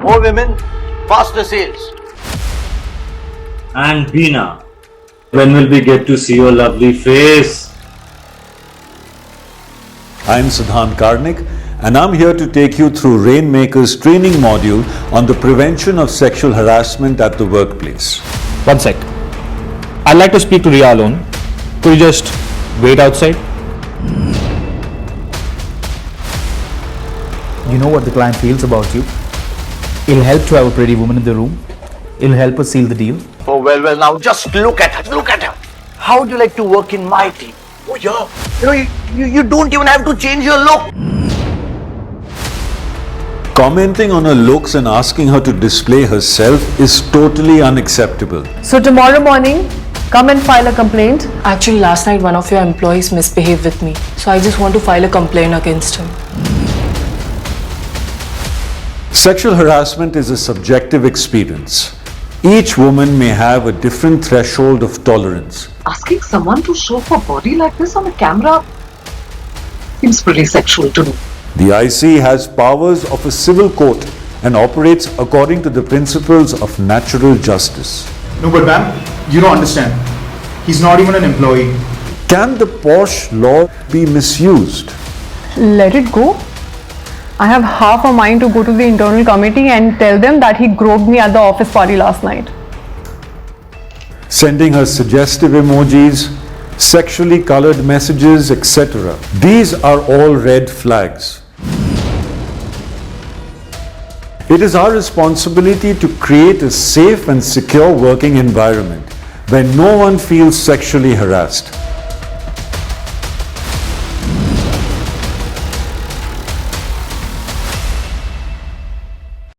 More women, faster sales. And Beena, when will we get to see your lovely face? I'm Siddhant Karnik, and I'm here to take you through Rainmaker's training module on the prevention of sexual harassment at the workplace. One sec. I'd like to speak to Ria alone. Could you just wait outside? You know what the client feels about you. It'll help to have a pretty woman in the room. It'll help us seal the deal. Oh, well, now just look at her, look at her. How would you like to work in my team? Oh, yeah. You don't even have to change your look. Commenting on her looks and asking her to display herself is totally unacceptable. So tomorrow morning, come and file a complaint. Actually, last night one of your employees misbehaved with me. So I just want to file a complaint against him. Sexual harassment is a subjective experience. Each woman may have a different threshold of tolerance. Asking someone to show her body like this on a camera seems pretty sexual to me. The IC has powers of a civil court and operates according to the principles of natural justice. No, but ma'am, you don't understand. He's not even an employee. Can the PoSH law be misused? Let it go. I have half a mind to go to the internal committee and tell them that he groped me at the office party last night. Sending her suggestive emojis, sexually colored messages, etc. These are all red flags. It is our responsibility to create a safe and secure working environment where no one feels sexually harassed.